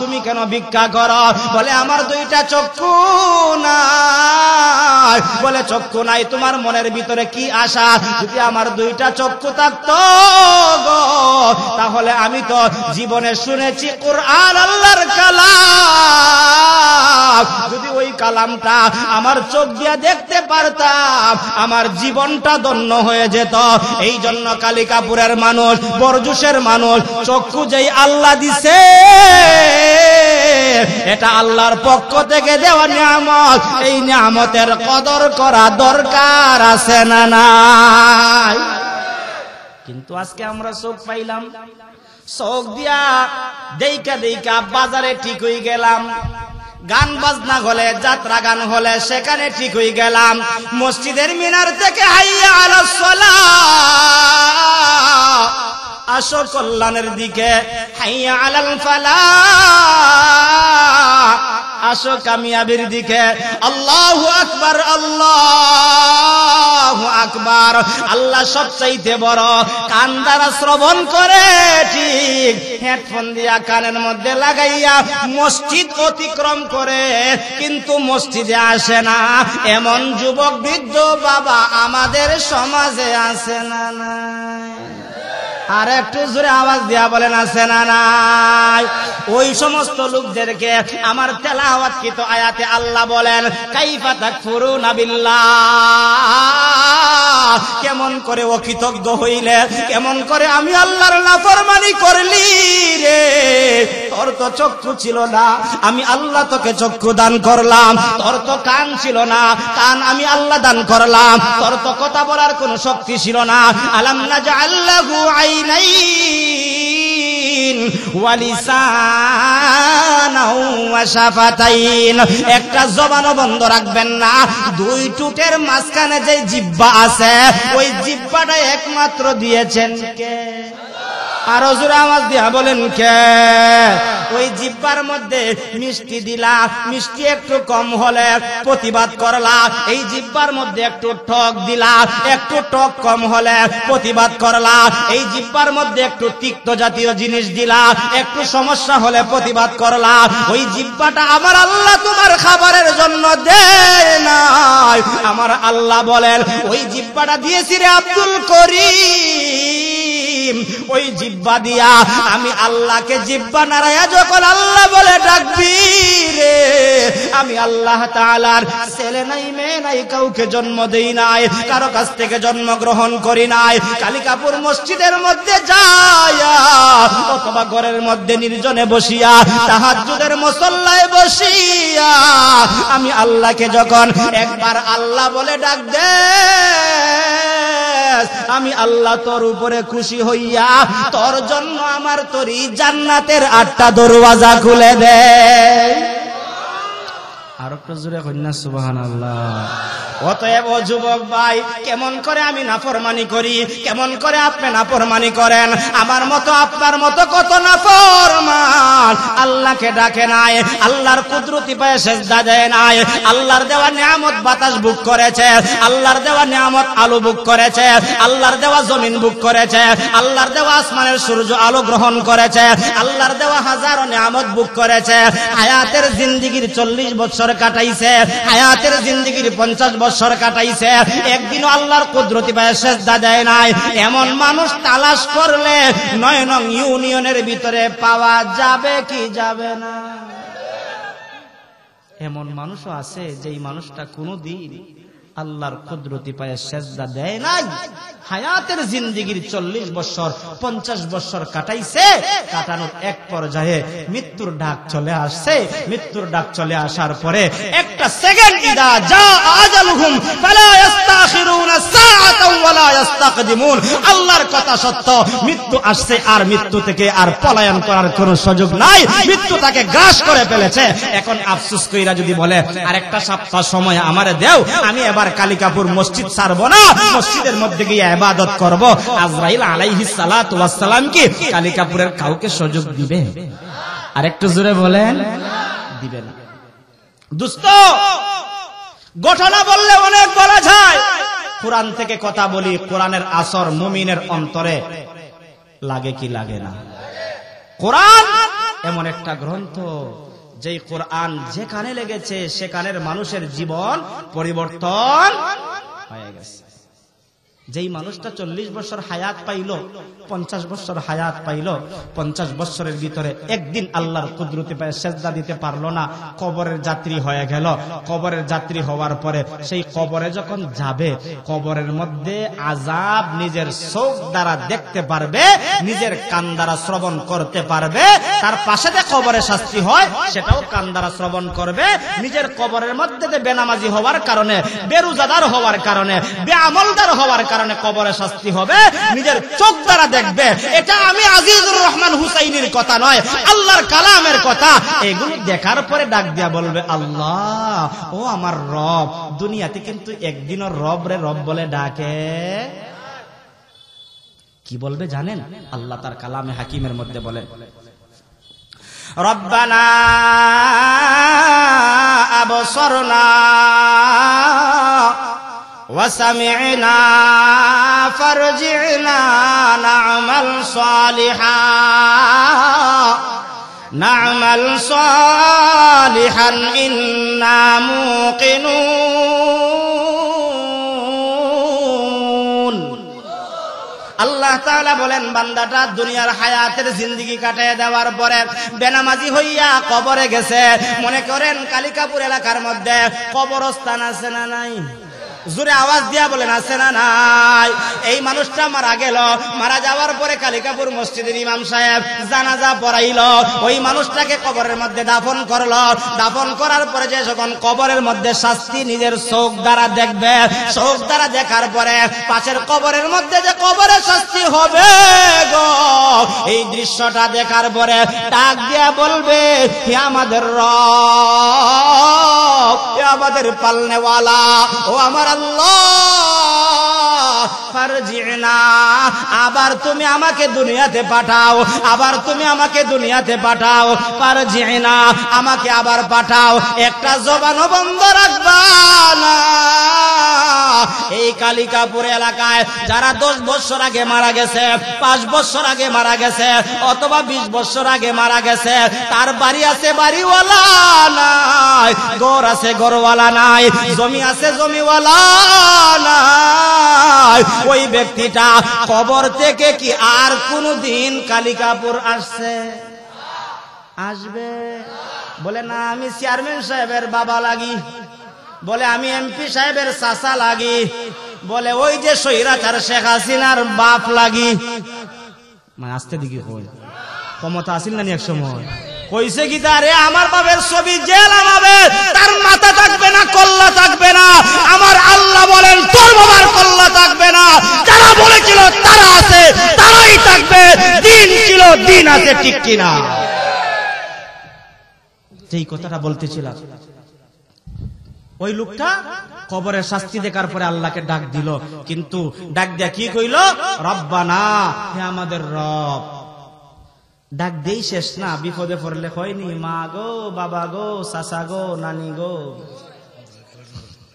S1: তুমি কেন ভিক্ষা করো? বলে আমার দুইটা চক্ষু নাই। বলে চক্ষু নাই, তোমার মনের ভিতরে কি আশা? যদি আমার দুইটা চক্ষু থাকতো গো, তাহলে আমি তো জীবনে শুনেছি কুরআন আল্লাহর কালাম, যদি ওই কালামটা আমার চোখ দিয়ে দেখতে পারতাম আমার জীবনটা ধন্য হয়ে যেত। এই জন্য কালিকাপুরের মানুষ, বরজুসের মানুষ, চক্ষু যেই আল্লাহ দিছে এটা আল্লাহর পক্ষ থেকে দেওয়া নিয়ামত। এই নিয়ামতের কদর করা দরকার আছে না নাই? কিন্তু আজকে আমরা চোখ পাইলাম, চোখ দিয়া দেইকা দেইকা বাজারে ঠিক হয়ে গেলাম, গান বাজনা হলে, যাত্রা গান হলে সেখানে ঠিক হয়ে গেলাম, মসজিদের মিনার থেকে হাইয়া আলাস সালাহ, আসো কল্যাণের দিকে, হাইয়া আলাল ফালাহ, আসো কামিয়াবির দিকে। আল্লাহু আকবার, আল্লাহু আকবার। আল্লাহ সবচাইতে বড়। কান দ্বারা শ্রবণ করে ঠিক হেডফোন দিয়া কানের মধ্যে লাগাইয়া মসজিদ অতিক্রম করে কিন্তু মসজিদে আসে না, এমন যুবক বৃদ্ধ বাবা আমাদের সমাজে আছে না নাই? আর একটু জোরে আওয়াজ দিয়া বলেন আছে না নাই? ওই সমস্ত লোকদেরকে আমার তেলাওয়াতকৃত আয়াতে আল্লাহ বলেন, কাইফা তাকফুরুনা বিল্লাহ, কেমন করে অকৃতজ্ঞ হইলে, কেমন করে আমি আল্লাহর নাফরমানি করলি রে? তোর তো চক্ষু ছিল না, আমি আল্লাহ তোকে চক্ষু দান করলাম। তোর তো কান ছিল না, কান আমি আল্লাহ দান করলাম। তোর তো কথা বলার কোনো শক্তি ছিল না, আলাম নাজআল লাহু আইনাইন ওয়া লিসানাও ওয়া শাফাতাইন, একটা জবানও বন্ধ রাখবেন না। দুই টুটের মাঝখানে যে জিহ্বা আছে, ওই জিহ্বাটা একমাত্র দিয়েছেন কে? আরো জোরে আওয়াজ দিয়া বলেন কে? ওই জিহ্বার মধ্যে মিষ্টি দিলা, মিষ্টি একটু কম হলে প্রতিবাদ করলা। এই জিহ্বার মধ্যে একটু টক দিলা, একটু টক কম হলে প্রতিবাদ করলা। এই জিহ্বার মধ্যে একটু তিক্ত জাতীয় জিনিস দিলা, একটু সমস্যা হলে প্রতিবাদ করলা। ওই জিহ্বাটা আমার আল্লাহ তোমার খাবারের জন্য দেয় নাই। আমার আল্লাহ বলেন ওই জিহ্বাটা দিয়েছি রে আব্দুল করিম, ওই জিহ্বা দিয়া আমি আল্লাহকে জিহ্বা নাড়ায়া যখন আল্লাহ বলে ডাকবি রে, আমি আল্লাহ তাআলার ছেলে নাই মেয়ে নাই, কাউকে জন্ম দেই নাই, কারো কাছ থেকে জন্ম গ্রহণ করি নাই। কালিকাপুর মসজিদের মধ্যে যায়া অথবা ঘরের মধ্যে নির্জনে বসিয়া তাহাজ্জুদের মুসল্লায় বসিয়া আমি আল্লাহকে যখন একবার আল্লাহ বলে ডাক দে, আমি আল্লাহ তোর উপরে খুশি হইয়া তোর জন্য আমার তোরই জান্নাতের 8টা দরওয়াজা খুলে দে। আর একটু জোরে কন্যা সুবহানাল্লাহ। অতএব ও যুবক ভাই, কেমন করে আমি নাফরমানি করি, কেমন করে আপনি নাফরমানি করেন? আমার মতো আপনার মতো কত নাফরমান আল্লাহকে ডাকে নাই, আল্লাহর কুদরতি পায়ে সেজদা দেয় নাই, আল্লাহর দেওয়া নিয়ামত বাতাস বুক করেছে, আল্লাহর দেওয়া নিয়ামত আলো বুক করেছে, আল্লাহর দেওয়া জমিন বুক করেছে, আল্লাহর দেওয়া আসমানের সূর্য আলো গ্রহণ করেছে, আল্লাহর দেওয়া হাজারো নিয়ামত বুক করেছে। হায়াতের জিন্দেগীর 40 বছর কাটাইছে, হায়াতের জিন্দেগীর 50 বছর কাটাইছে, একদিনও আল্লাহর কুদরতি পায়ে সেজদা দেয় নাই। এমন মানুষ তালাশ করলে 9 নং ইউনিয়নের ভিতরে পাওয়া যাবে কি যাবে না? এমন মানুষও আছে যেই মানুষটা কোনোদিন আল্লাহর কুদরতি পায়ে সেজদা দেয় নাই। হায়াতের জিন্দেগীর 40 বছর 50 বছর কাটাইছে, কাটানোর এক পর্যায়ে মৃত্যুর ডাক চলে আসছে। মৃত্যুর ডাক চলে আসার পরে একটা সেকেন্ড ইদা জা আজালুহুম ফালা ইস্তাখিরুনা সাআতান ওয়ালা ইস্তাকদিমুন। আল্লাহর কথা সত্য, মৃত্যু আসছে আর মৃত্যু থেকে আর পলায়ন করার কোনো সুযোগ নাই, মৃত্যু তাকে গ্রাস করে ফেলেছে। এখন আফসোস কইরা যদি বলে আরেকটা সপ্তাহ সময় আমারে দেও, আমি এবার কালিকাপুর মসজিদ ছাড়বো না, মসজিদের মধ্যে গিয়ে ইবাদত করব, আজরাইল আলাইহিস সালাতু ওয়াস সালাম কি কালিকাপুরের কাউকে সুযোগ দিবে? আরেকটু জোরে বলেন, দিবে না। দোস্ত, ঘটনা বললে অনেক বলা যায়, কোরআন থেকে কথা বলি, কোরআনের আসর মুমিনের অন্তরে লাগে কি লাগে না? কোরআন এমন একটা গ্রন্থ যেই কোরআন যেখানে লেগেছে সেখানের মানুষের জীবন পরিবর্তন হয়ে গেছে। যেই মানুষটা 40 বছর হায়াত পাইল, 50 বছর হায়াত পাইল, 50 বছরের ভিতরে একদিন আল্লাহর কুদরতি পায়ে সেজদা দিতে পারলো না, কবরের যাত্রী হয়ে গেল। কবরের যাত্রী হওয়ার পরে সেই কবরে যখন যাবে, কবরের মধ্যে আযাব নিজের চোখ দ্বারা দেখতে পারবে, নিজের কান দ্বারা শ্রবণ করতে পারবে। তার পাশে যে কবরে শাস্তি হয় সেটাও কান দ্বারা শ্রবণ করবে। নিজের কবরের মধ্যে যে বেনামাজি হওয়ার কারণে, বেরোজাদার হওয়ার কারণে, বেআমলদার হওয়ার কারণে কবরে শাস্তি হবে, নিজের চোখ দ্বারা দেখবে। এটা আমি আজিজুর রহমান হুসাইনির কথা নয়, আল্লাহর কালামের কথা। এগুলো দেখার পরে ডাক দিয়া বলবে, আল্লাহ ও আমার রব। দুনিয়াতে কিন্তু একদিনও রব রে রব বলে ডাকে। কি বলবে জানেন? আল্লাহ তার কালামে হাকিমের মধ্যে বলেন, রব্বানা আবসরনা وسمعنا فارجعنا نعمل صالحا إنا موقنون। আল্লাহ তাআলা বলেন, বান্দাটা দুনিয়ার হায়াতের জিন্দেগি কাটিয়ে দেওয়ার পরে বেনামাজি হইয়া কবরে গেছে। মনে করেন কালিকাপুর এলাকার মধ্যে কবরস্থান আছে না নাই? জোরে আওয়াজ দিয়া বলেন, আছে না নাই? এই মানুষটা মারা গেল, মারা যাওয়ার পরে কালিকাপুর মসজিদের ইমাম সাহেব জানাজা পড়াইল, ওই মানুষটাকে কবরের মধ্যে দাফন করলো। দাফন করার পরে যে যখন কবরের মধ্যে শাস্তি নিজের চোখ দ্বারা দেখবে, চোখ দ্বারা দেখার পরে পাশের কবরের মধ্যে যে কবরে শাস্তি হবে গো, এই দৃশ্যটা দেখার পরে ডাক দিয়া বলবে, হে আমাদের রব, হে আমাদের পালনেওয়ালা, ও আমার আল্লাহ, ফারজি'না, আবার তুমি আমাকে দুনিয়াতে পাঠাও, আবার তুমি আমাকে দুনিয়াতে পাঠাও, ফারজি'না, আমাকে আবার পাঠাও। একটা জবানও বন্ধ রাখবা না। এই কালিকাপুর এলাকায় যারা 10 বছর আগে মারা গেছে, 5 বছর আগে মারা গেছে, অথবা 20 বছর আগে মারা গেছে, তার বাড়ি আছে বাড়িওয়ালা নাই, ঘর আছে ঘরওয়ালা নাই, জমি আছে জমিওয়ালা নাই, ওই ব্যক্তিটা কবর থেকে কি আর কোনদিন কালিকাপুর আসছে? আসবে? বলে না, আমি চেয়ারম্যান সাহেবের বাবা লাগি, বলে আমি এমপি সাহেবের চাচা লাগি, বলে ওই যে স্বৈরাচার শেখ হাসিনার বাপ লাগি। মানে আসতে দিকে কই ক্ষমতা আসিল না এক সময় কইছে কি তারে আমার বাপের ছবি জেল আমাবে, তার মাথা থাকবে না, কল্লা থাকবে না। আমার আল্লাহ বলেন তোর বাবার কল্লা থাকবে না। যারা বলেছিল তারা আছে, তারাই থাকবে। দিন ছিল, দিন আছে, ঠিক কিনা? যেই কথাটা বলতেছিলাম, ওই লোকটা কবরের শাস্তি দেখার পরে আল্লাহকে ডাক দিল, কিন্তু ডাক দিয়া কি কইল? রব্বানা, হে আমাদের রব। ডাক দেই শেষ না, বিপদে পড়লে হয়নি মা গো, বাবা গো, চাচা গো, নানি গো।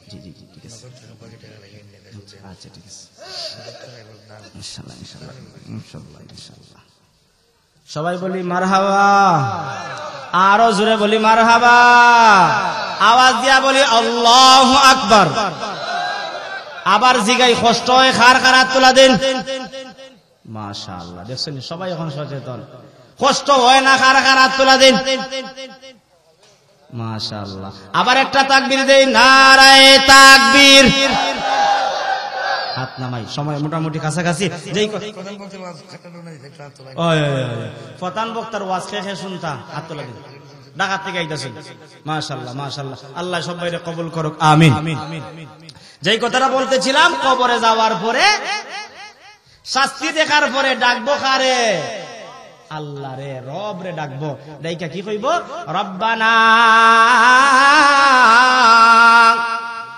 S1: জি জি ঠিক আছে, আচ্ছা ঠিক আছে, ইনশাআল্লাহ ইনশাআল্লাহ ইনশাআল্লাহ ইনশাআল্লাহ। সবাই বলি মারহাবা, আরো জোরে বলি মারহাবা, আওয়াজ দিয়া বলি আল্লাহু আকবার। আবার জিগাই কষ্ট হয়, খার খারাত তোলা দেন। মাশাআল্লাহ, দেখছেন সবাই এখন সচেতন। কষ্ট হয় না, খার খারাত তোলা দেন। মাশাআল্লাহ। আবার একটা তাকবীর দেই, নারায়ে তাকবীর। হাত নামাই, সময় মোটামুটি কাছাকাছি। যেই ফতান বক্তার ওয়াজ খেয়ে শুনতা, হাত তোলা দেন। ঢাকা থেকে আইতাছেন। মাশাআল্লাহ মাশাআল্লাহ, আল্লাহ সবাইকে কবুল করুক, আমিন। যেই কথাটা বলতেছিলাম, কবরে যাওয়ার পরে শাস্তি দেখার পরে ডাকবো কারে? আল্লাহ রে, রব রে ডাকবো। ডাইকা কি কইব? রব্বানা,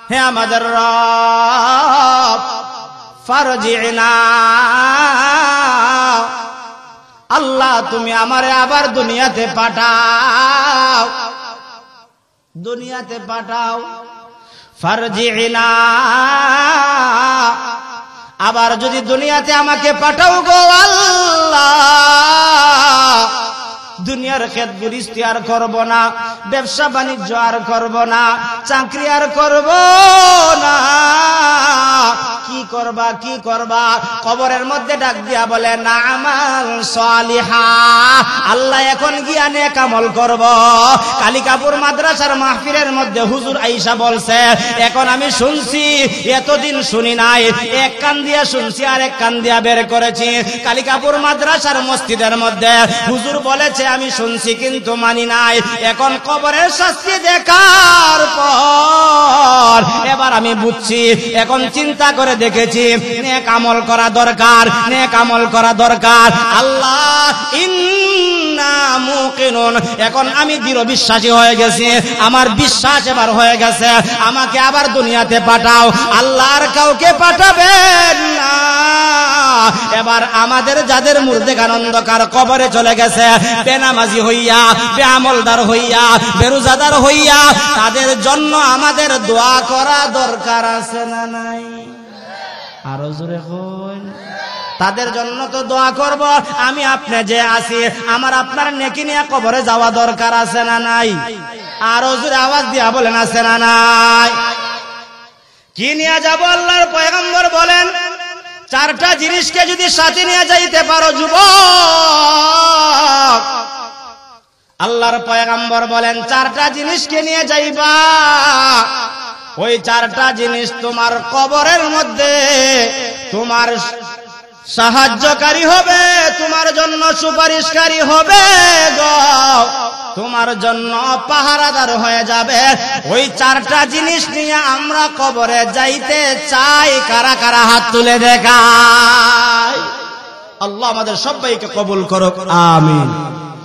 S1: হে আমাদের রব, ফারজি'না, আল্লাহ তুমি আমারে আবার দুনিয়াতে পাঠাও, দুনিয়াতে পাঠাও। ফারজি'না, আবার যদি দুনিয়াতে আমাকে পাঠাও গো আল্লাহ, দুনিয়ার খেত গৃহস্থী আর করব না, ব্যবসা বাণিজ্য আর করব না, চাকরি আর করব না। কি করবা, কি করবা? কবরের মধ্যে ডাক দিয়া বলে না আমাল সালিহা, আল্লাহ এখন গিয়া নেক আমল করব। কালিকাপুর মাদ্রাসার মাহফিলের মধ্যে হুজুর আইসা বলছে, এখন আমি শুনছি, এতদিন শুনি নাই, এক কান দিয়া শুনছি আর এক কান দিয়া বের করেছি। কালিকাপুর মাদ্রাসার মসজিদের মধ্যে হুজুর বলেছে আমি শুনছি কিন্তু মানি নাই। এখন কবরের শাস্তি দেখার পর এবার আমি বুঝছি, এখন চিন্তা করে দেখেছি, নেক আমল করা দরকার, নেক আমল করা দরকার। আল্লাহ ইন্না মুকিনুন, এখন আমি দৃঢ় বিশ্বাসী হয়ে গেছি, আমার বিশ্বাস এবার হয়ে গেছে, আমাকে আবার দুনিয়াতে পাঠাও। আল্লাহর কাউকে পাঠাবেন না। এবার আমাদের যাদের মুর্দেগান অন্ধকার কবরে চলে গেছে, বেনামাজি হইয়া, বেআমলদার হইয়া, বেরোজাদার হইয়া, তাদের জন্য আমাদের দোয়া করা দরকার আছে না নাই? আরো জোরে কইন। তাদের জন্য তো দোয়া করব। আমি আপনি যে আছি, আমার আপনার নেকি নিয়ে কবরে যাওয়া দরকার আছে না নাই? আরো জোরে আওয়াজ দিয়া বলেন, আছে না নাই? কি নিয়ে যাব? আল্লাহর পয়গম্বর বলেন, 4টা জিনিসকে যদি সাথে নিয়ে যাইতে পারো যুবক, আল্লাহর পয়গম্বর বলেন 4টা জিনিসকে নিয়ে যাইবা। ওই 4টা জিনিস তোমার কবরের মধ্যে তোমার সাহায্যকারী হবে, তোমার জন্য সুপারিশকারী হবে গো, তোমার জন্য পাহারাদার হয়ে যাবে। ওই 4টা জিনিস নিয়ে আমরা কবরে যাইতে চাই। কারা কারা হাত তুলে দেখায়? আল্লাহ আমাদের সবাইকে কবুল করুক, আমিন।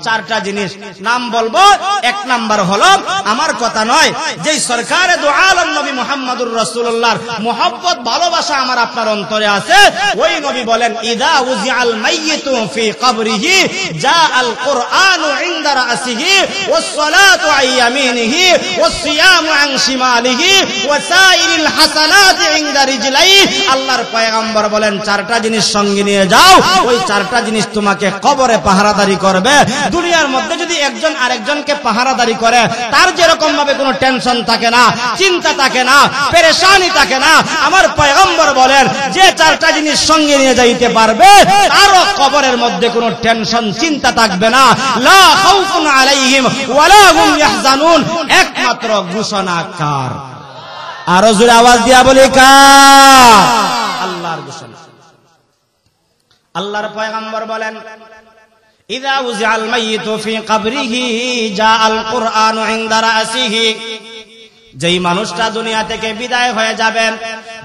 S1: চারটা জিনিস নাম বলবো। এক নাম্বার হলো, আমার কথা নয়, যে সরকারে দু আলম নবী মুহাম্মদুর রাসূলুল্লাহর মুহাব্বত ভালোবাসা আমার আপনার অন্তরে আছে, ওই নবী বলেন ইদা উযিআল মাইয়িতু ফি কবরিহি জাআল কুরআনু ইনদা রাসিহি ওয়াস সালাতু আন ইয়ামিনিহি ওয়াস সিয়ামু আন শিমালিহি ওয়া সাইরিল হাসানাতি ইনদা রিজলাইহি। আল্লাহর পয়গম্বর বলেন চারটা জিনিস সঙ্গে নিয়ে যাও, ওই চারটা জিনিস তোমাকে কবরে পাহারাদারি করবে। দুনিয়ার মধ্যে যদি একজন আরেকজনকে পাহারাদারি করে, তার যেরকম ভাবে কোনো টেনশন থাকে না, চিন্তা থাকে না, পেরেশানি থাকে না, আমার পয়গম্বর বলেন যে চারটা জিনিস সঙ্গে নিয়ে যাইতে পারবে, তারও কবরের মধ্যে কোনো টেনশন চিন্তা থাকবে না। লা খাউফুন আলাইহিম ওয়ালা হুম ইয়াহজানুন। একমাত্র ঘোষণা কার? আরো জোরে আওয়াজ দিয়া বলি কার? আল্লাহর ঘোষণা। আল্লাহর পয়গম্বর বলেন ইযা উযিআল মাইয়িতু ফি কবরিহি জাআল কুরআনু ইনদা রাসিহি। যেই মানুষটা দুনিয়া থেকে বিদায় হয়ে যাবেন,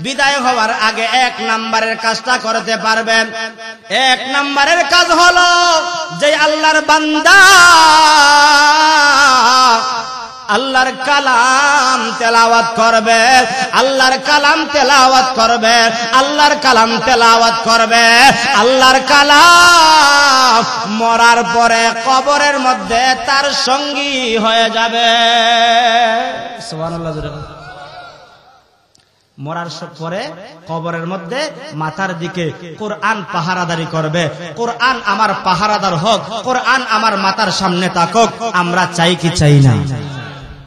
S1: বিদায় হওয়ার আগে এক নাম্বারের কাজটা করতে পারবেন। এক নাম্বারের কাজ হলো, যে আল্লাহর বান্দা আল্লাহর কালাম তেলাওয়াত করবে, আল্লাহর কালাম তেলাওয়াত করবে, আল্লাহর কালাম তেলাওয়াত করবে, আল্লাহর কালাম মরার পরে কবরের মধ্যে তার সঙ্গী হয়ে যাবে। সুবহানাল্লাহ। মরার পরে কবরের মধ্যে মাথার দিকে কোরআন পাহারাদারি করবে। কোরআন আমার পাহারাদার হোক, কোরআন আমার মাথার সামনে থাকুক। আমরা চাই কি চাই না?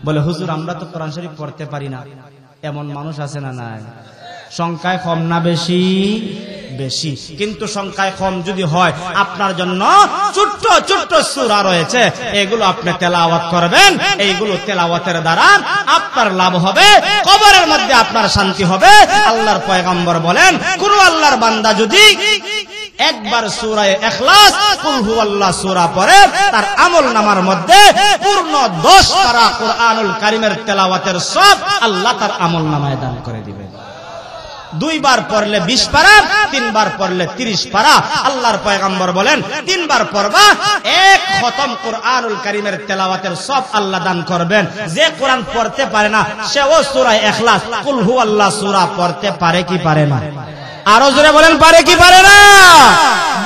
S1: বলে হুজুর আমরা তো কোরআন শরীফ পড়তে পারি না, এমন মানুষ আছে না নাই? সংখ্যায় কম না বেশি? বেশি। কিন্তু সংখ্যায় কম যদি হয়, আপনার জন্য ছোট্ট ছোট্ট সূরা রয়েছে, এগুলো আপনি তেলাওয়াত করবেন। এইগুলো তেলাওয়াতের দ্বারা আপনার লাভ হবে, কবরের মধ্যে আপনার শান্তি হবে। আল্লাহর পয়গম্বর বলেন কোন আল্লাহর বান্দা যদি একবার সূরা ইখলাস কুল হুয়াল্লাহ সূরা পড়ে, তার আমলনামার মধ্যে পূর্ণ 10 পারা কুরআনুল কারীমের তেলাওয়াতের সব আল্লাহ তার আমলনামায় দান করে দিবেন। 2 বার পড়লে 20 পারা, 3 বার পড়লে 30 পারা। আল্লাহর পয়গম্বর বলেন 3 বার পড়বা, 1 খতম কুরআনুল কারীমের তেলাওয়াতের সব আল্লাহ দান করবেন। যে কোরআন পড়তে পারে না, সেও সূরা ইখলাস কুল হুয়াল্লাহ সূরা পড়তে পারে কি পারে না? আরো জোরে বলেন পারে কি পারে না?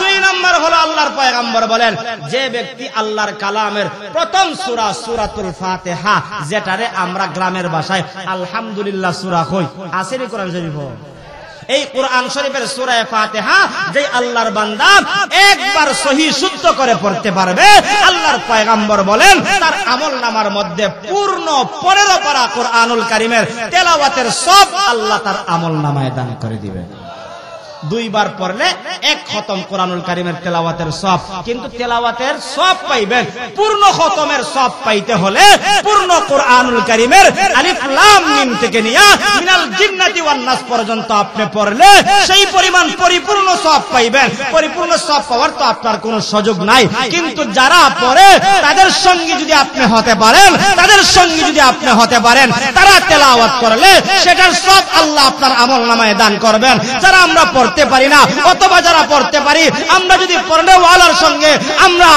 S1: 2 নম্বর হলো আল্লাহর পয়গম্বর বলেন যে ব্যক্তি আল্লাহর কালামের প্রথম সূরা সূরাতুল ফাতিহা, যেটারে আমরা গ্রামের ভাষায় আলহামদুলিল্লাহ সূরা কই, আসেনি কোরআন শরীফ? এই কোরআন শরীফের সূরা ফাতিহা যে আল্লাহর বান্দা একবার সহি শুদ্ধ করে পড়তে পারবে, আল্লাহর পয়গম্বর বলেন তার আমলনামার মধ্যে পূর্ণ 15 পারা কোরআনুল কারীমের তেলাওয়াতের সব আল্লাহ তার আমলনামায় দান করে দিবেন। 2 বার পড়লে 1 খতম কোরআনুল কারীমের তেলাওয়াতের সব। কিন্তু তেলাওয়াতের সব পাইবেন, পূর্ণ খতমের সব পাইতে হলে পূর্ণ কোরআনুল কারীমের আলিফ লাম মিম থেকে নিয়ে মিনাল জিন্নাতি ওয়ান নাস পর্যন্ত আপনি পড়লে সেই পরিমাণ পরিপূর্ণ সব পাইবেন। পরিপূর্ণ সব পাওয়ার তো আপনার কোনো সুযোগ নাই, কিন্তু যারা পড়ে তাদের সঙ্গে যদি আপনি হতে পারেন, তাদের সঙ্গে যদি আপনি হতে পারেন, তারা তেলাওয়াত করলে সেটার সব আল্লাহ আপনার আমলনামায় দান করবেন। যারা আমরা পড়তে পারি না, অথবা যারা পড়তে পারি, আমরা যদি পড়নেওয়ালার সঙ্গে আমরা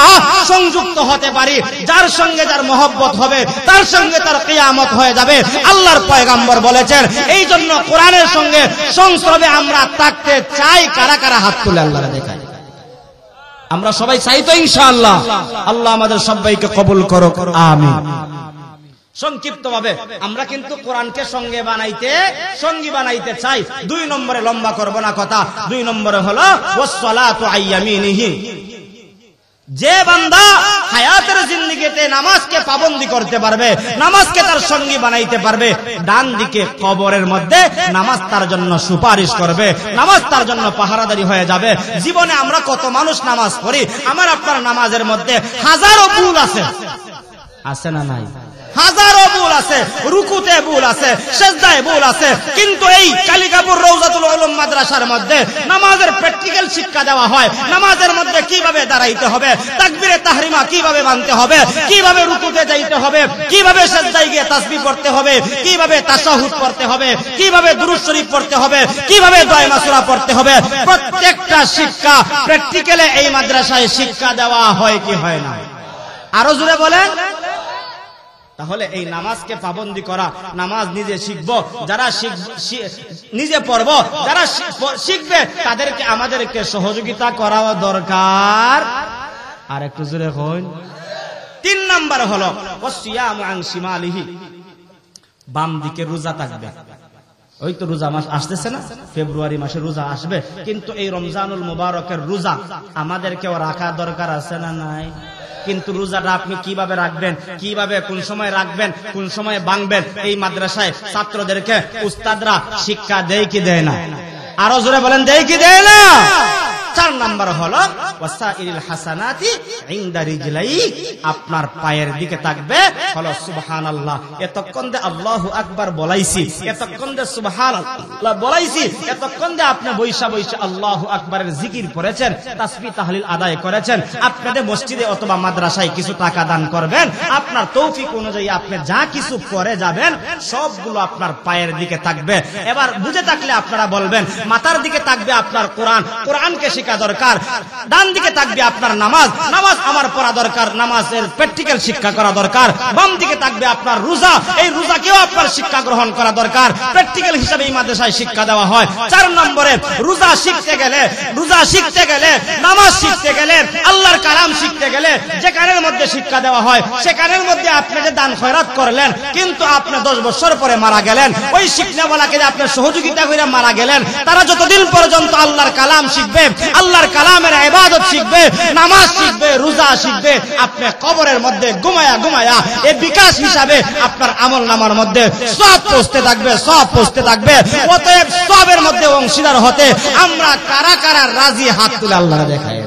S1: সংযুক্ত হতে পারি, যার সঙ্গে যার মহব্বত হবে, তার সঙ্গে তার কিয়ামত হয়ে যাবে। আল্লাহর পয়গম্বর বলেছেন এই জন্য কোরআনের সঙ্গে সংসর্গে আমরা থাকতে চাই। কারা কারা হাত তুলে আল্লাহরে দেখায়? আমরা সবাই চাই তো ইনশাআল্লাহ। আল্লাহ আমাদের সবাইকে কবুল করুক, আমিন। সংক্ষিপ্ত ভাবে আমরা কিন্তু কোরআনকে সঙ্গী বানাইতে চাই। 2 নম্বরে লম্বা করব না কথা। 2 নম্বরে হলো ওয়াসসালাতু আইয়ামিনিহি। যে বান্দা হায়াতের জিন্দেগিতে নামাজকে পাবন্দি করতে পারবে, নামাজকে তার সঙ্গী বানাইতে পারবে, ডান দিকে কবরের মধ্যে নামাজ তার জন্য সুপারিশ করবে, নামাজ তার জন্য পাহারাদারি হয়ে যাবে। জীবনে আমরা কত মানুষ নামাজ পড়ি, আমার আপনার নামাজের মধ্যে হাজারো ভুল আছে, আছে না নাই? হাজারো ভুল আছে, রুকুতে ভুল আছে, সেজদায় ভুল আছে। কিন্তু এই কালিকাপুর রওজাতুল উলুম মাদ্রাসার মধ্যে নামাজের প্র্যাকটিক্যাল শিক্ষা দেওয়া হয়। নামাজের মধ্যে কিভাবে দাঁড়াইতে হবে, তাকবীরে তাহরিমা কিভাবে বানতে হবে, কিভাবে রুকুতে যাইতে হবে, কিভাবে সেজদায় গিয়ে তাসবিহ পড়তে হবে, কিভাবে তাশাহুদ পড়তে হবে, কিভাবে দুরূদ শরীফ পড়তে হবে, কিভাবে দোয়া মাসুরা পড়তে হবে, প্রত্যেকটা শিক্ষা প্র্যাকটিক্যালে এই মাদ্রাসায় শিক্ষা দেওয়া হয় কি হয় না? আরো জোরে বলেন। তাহলে এই নামাজকে পাবন্দি করা, নামাজ নিজে শিখবো, যারা নিজে পড়বো, যারা শিখবে তাদেরকে আমাদেরকে সহযোগিতা করা দরকার। আর একটু জোরে হন। 3 নাম্বার হলো ওয়াসিয়ামু আন শিমালিহি, বাম দিকে রোজা থাকবে। ওই তো রোজা মাস আসতেছে না, ফেব্রুয়ারি মাসে রোজা আসবে, কিন্তু এই রমজানুল মুবারকের রোজা আমাদেরকেও রাখা দরকার আছে না নাই? কিন্তু রোজাটা আপনি কিভাবে রাখবেন, কিভাবে কোন সময় রাখবেন, কোন সময় ভাঙবেন, এই মাদ্রাসায় ছাত্রদেরকে উস্তাদরা শিক্ষা দেয় কি দেয় না? আরো জোরে বলেন, দেয় কি দেয় না? 4 নাম্বার হলো ওয়াসাইরিল হাসানাতি ইনদা রিজলাই, আপনার পায়ের দিকে থাকবে হলো সুবহানাল্লাহ। এতক্ষণ দে আল্লাহু আকবার বলাইছি, এতক্ষণ দে সুবহানাল্লাহ বলাইছি, এতক্ষণ দে আপনি বৈশা বৈশা আল্লাহু আকবারের জিকির করেছেন, তাসবিহ তাহলিল আদায় করেছেন। আপনাদের মসজিদে অথবা মাদ্রাসায় কিছু টাকা দান করবেন, আপনার তৌফিক অনুযায়ী আপনি যা কিছু করে যাবেন সবগুলো আপনার পায়ের দিকে থাকবে। এবার বুঝে থাকলে আপনারা বলবেন, মাথার দিকে থাকবে আপনার কোরআন, কোরআনকে শিক্ষা দরকার। ডান দিকে থাকবে আপনার নামাজ, নামাজ আমার পড়া দরকার, নামাজের প্র্যাকটিক্যাল শিক্ষা করা দরকার। বাম দিকে থাকবে আপনার রোজা, এই রোজাকেও আপনার শিক্ষা গ্রহণ করা দরকার, প্র্যাকটিক্যাল হিসেবে এই মাদ্রাসায় শিক্ষা দেওয়া হয়। 4 নম্বরে রোজা শিখতে গেলে, নামাজ শিখতে গেলে, আল্লাহর কালাম শিখতে গেলে যে কানের মধ্যে শিক্ষা দেওয়া হয় সে কানের মধ্যে আপনি যে দান খয়রাত করলেন, কিন্তু আপনি 10 বছর পরে মারা গেলেন, ওই শিক্ষাওয়ালাকে যে আপনি সহযোগিতা করে মারা গেলেন, তারা যতদিন পর্যন্ত আল্লাহর কালাম শিখবে, আল্লাহর কালামের ইবাদত শিখবে, নামাজ শিখবে, রোজা শিখবে, আপনি কবরের মধ্যে ঘুমায়া ঘুমায়া এই বিকাশ হিসাবে আপনার আমল নামার মধ্যে সব পৌঁছতে থাকবে, সব পৌঁছতে থাকবে। অতএব সবের মধ্যে অংশীদার হতে আমরা কারা কারা রাজি, হাত তুলে আল্লাহর দেখায়।